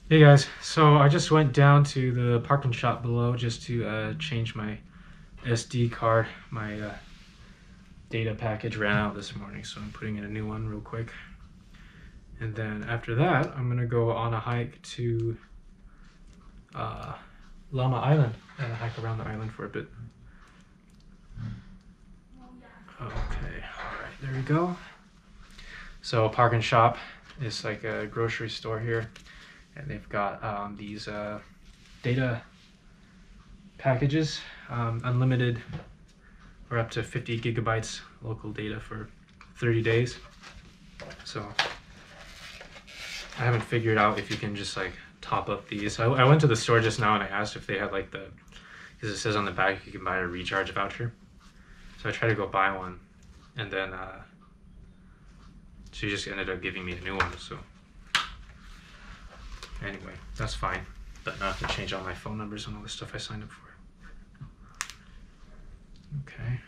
Hey guys, so I just went down to the parking shop below just to change my SD card. My data package ran out this morning, so I'm putting in a new one real quick. And then after that, I'm gonna go on a hike to Lamma Island and hike around the island for a bit. Okay, all right, there we go. So parking shop is like a grocery store here. And they've got these data packages, unlimited or up to 50 gigabytes local data for 30 days. So I haven't figured out if you can just like top up these. I went to the store just now and I asked if they had like because it says on the back you can buy a recharge voucher. So I tried to go buy one, and then she just ended up giving me a new one. So anyway, that's fine. But now I have to change all my phone numbers and all the stuff I signed up for. Okay.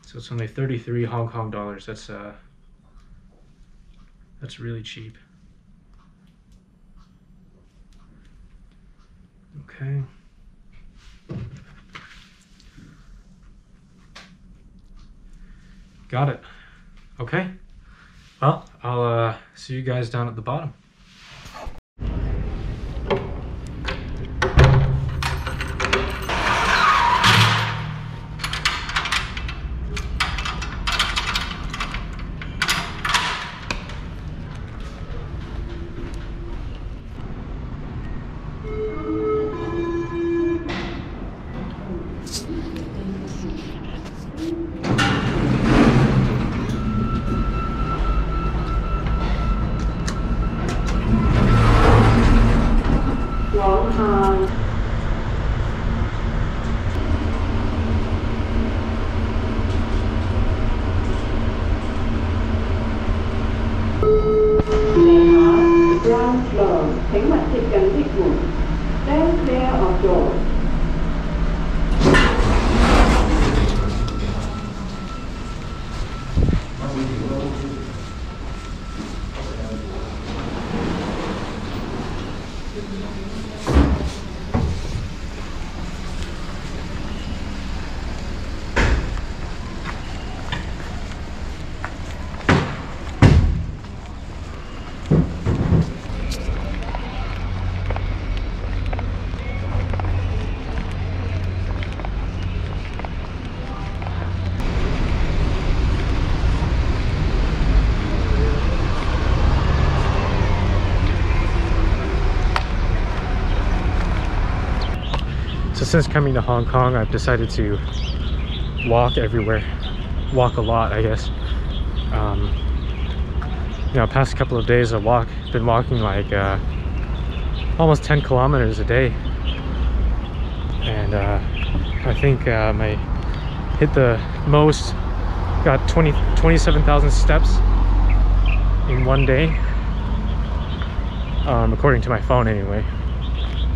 So it's only 33 Hong Kong dollars. That's really cheap. Okay. Got it. Okay. Well, I'll see you guys down at the bottom. Ground floor, thánh mặt thị trấn dịch vụ. Stand clear of doors. So since coming to Hong Kong, I've decided to walk everywhere. Walk a lot, I guess. Past couple of days I've been walking like almost 10 kilometers a day. And I think I hit the most, got 27,000 steps in one day. According to my phone anyway,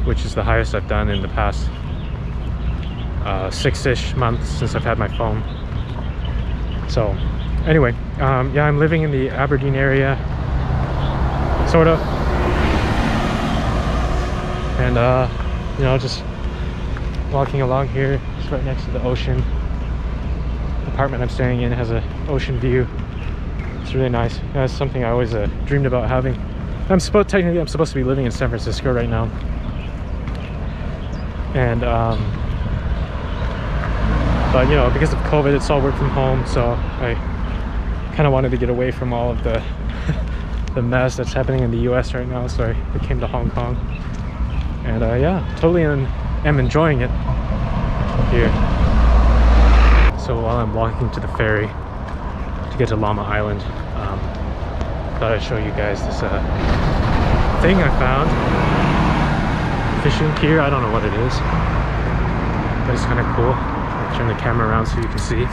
which is the highest I've done in the past 6-ish months since I've had my phone. So anyway, yeah, I'm living in the Aberdeen area, sort of, and just walking along here. It's right next to the ocean. The apartment I'm staying in has an ocean view. It's really nice. It's something I always dreamed about having. Technically I'm supposed to be living in San Francisco right now, and but because of COVID, it's all work from home, so I kind of wanted to get away from all of the the mess that's happening in the US right now, so I came to Hong Kong, and yeah, totally am enjoying it here. So while I'm walking to the ferry to get to Lamma Island, thought I'd show you guys this thing I found. Fishing pier, I don't know what it is, but it's kind of cool. I'll turn the camera around so you can see.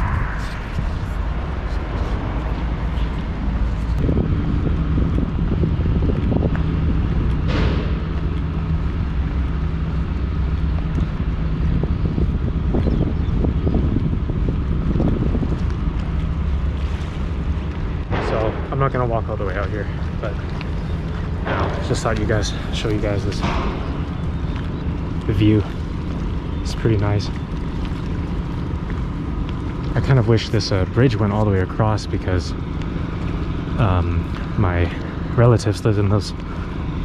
I'm not gonna walk all the way out here, but just thought show you guys the view. It's pretty nice. I kind of wish this bridge went all the way across, because my relatives live in those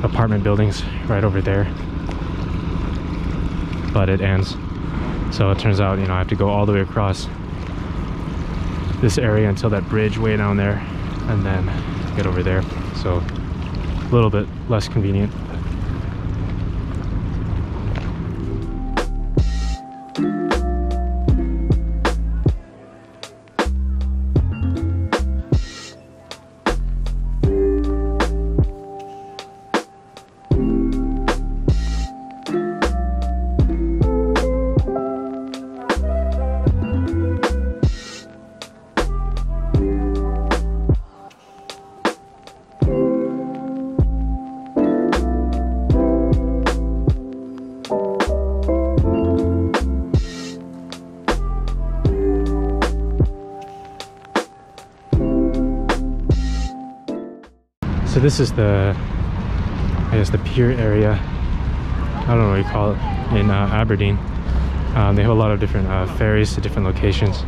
apartment buildings right over there, but it ends. So it turns out, I have to go all the way across this area until that bridge way down there, and then get over there. So a little bit less convenient. So this is the pier area. I don't know what you call it in Aberdeen. They have a lot of different ferries to different locations.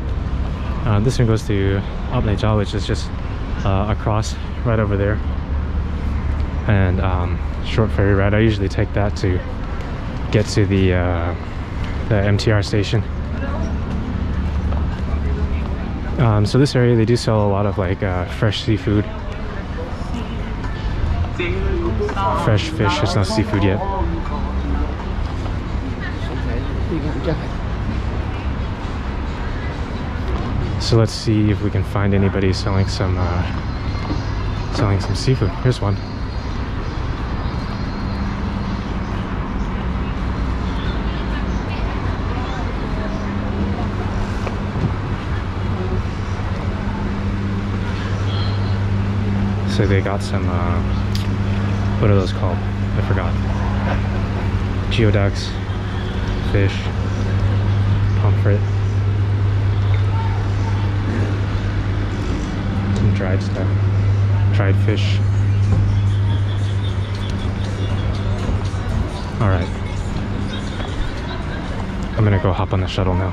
This one goes to Upney, which is just across right over there. And short ferry ride. I usually take that to get to the MTR station. So this area, they do sell a lot of like fresh seafood. Fresh fish, it's not seafood yet. So let's see if we can find anybody selling some seafood. Here's one. So they got some what are those called? I forgot. Geoducks, fish, pomfret, some dried stuff, dried fish. All right, I'm gonna go hop on the shuttle now.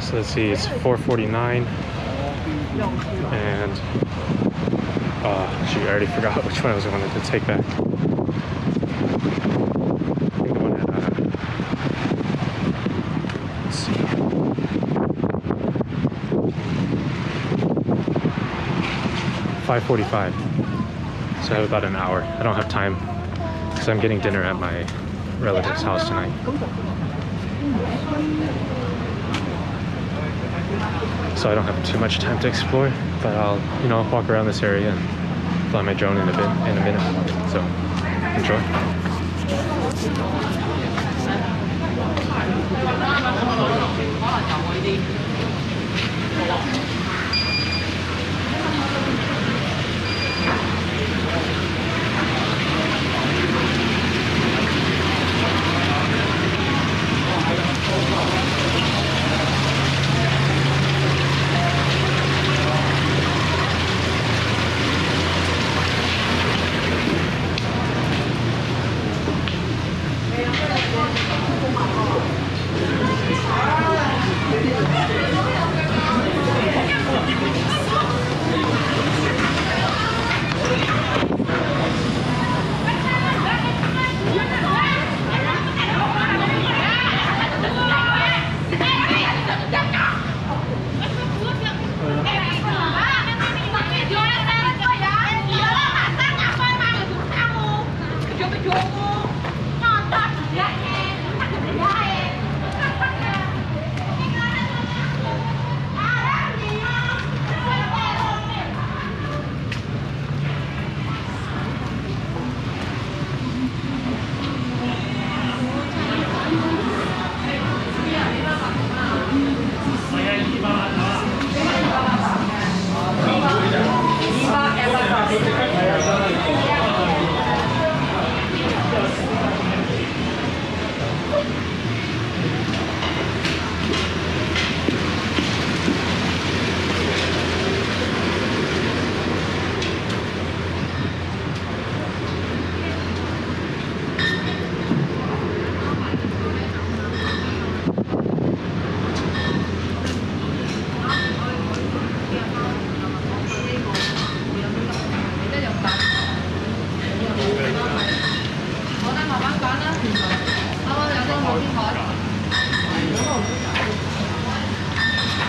So let's see, it's 4:49, and shoot, I already forgot which one I wanted to take back. 5:45, so I have about an hour. I don't have time because I'm getting dinner at my relative's house tonight. So I don't have too much time to explore, but I'll, you know, walk around this area and fly my drone in a minute. So enjoy.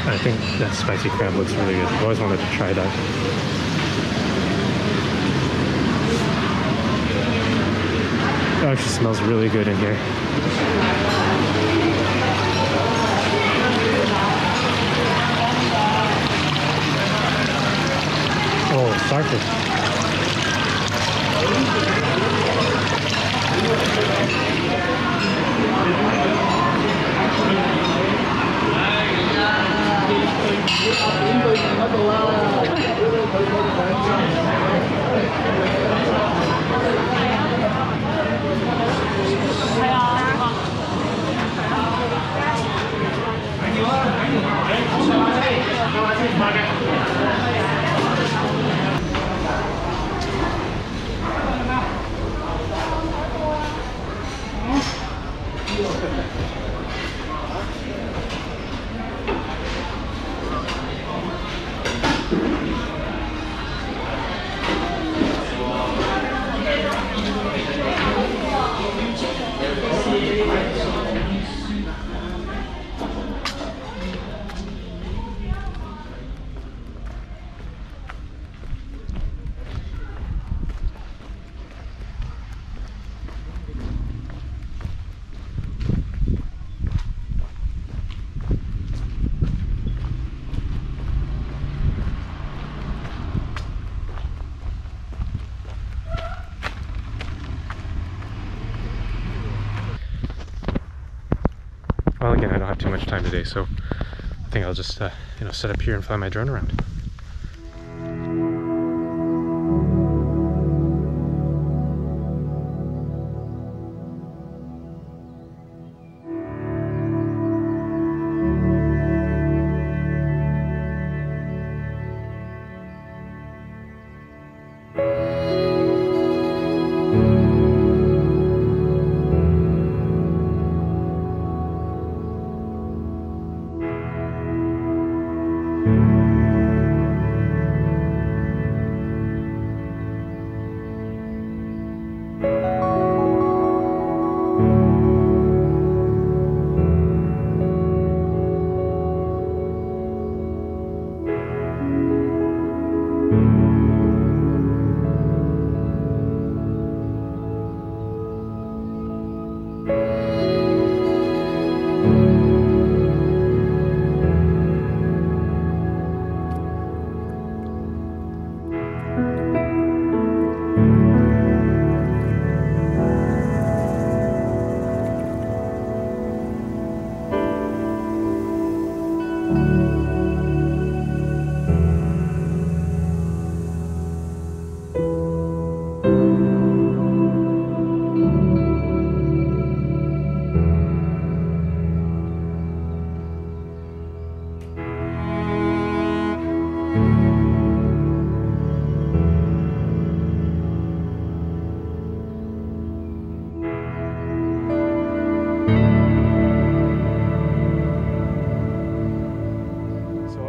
I think that spicy crab looks really good. I've always wanted to try that. It actually smells really good in here. Oh, starfish. Well, again, I don't have too much time today, so I think I'll just, you know, set up here and fly my drone around.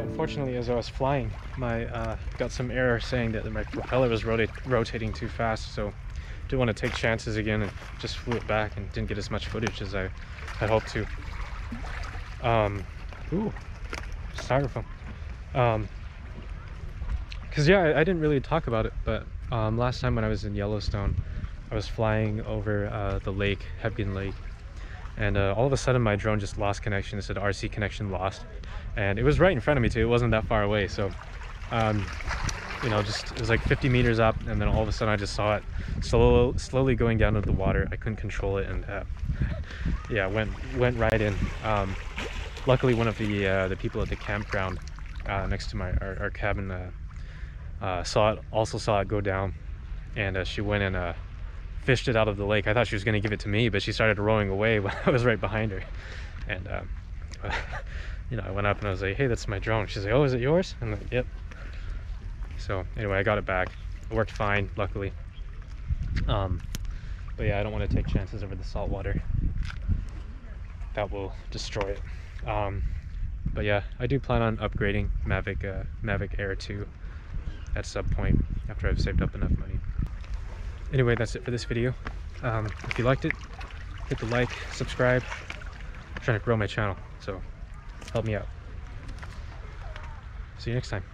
Unfortunately, as I was flying, my got some error saying that my propeller was rotating too fast, so didn't want to take chances again and just flew it back and didn't get as much footage as I had hoped to. Ooh, styrofoam. Because yeah, I didn't really talk about it, but last time when I was in Yellowstone, I was flying over the lake, Hebgen Lake, and all of a sudden my drone just lost connection. It said RC connection lost, and it was right in front of me too. It wasn't that far away, so you know, just it was like 50 meters up, and then all of a sudden I just saw it slowly going down into the water. I couldn't control it, and yeah, went right in. Luckily, one of the people at the campground next to our cabin also saw it go down, and she went and fished it out of the lake. I thought she was going to give it to me, but she started rowing away when I was right behind her. And you know, I went up and I was like, "Hey, that's my drone." She's like, "Oh, is it yours?" I'm like, "Yep." So anyway, I got it back. It worked fine, luckily. But yeah, I don't want to take chances over the salt water. That will destroy it. But yeah, I do plan on upgrading Mavic Air 2 at some point after I've saved up enough money. Anyway, that's it for this video. If you liked it, hit the like, subscribe. I'm trying to grow my channel, so help me out. See you next time.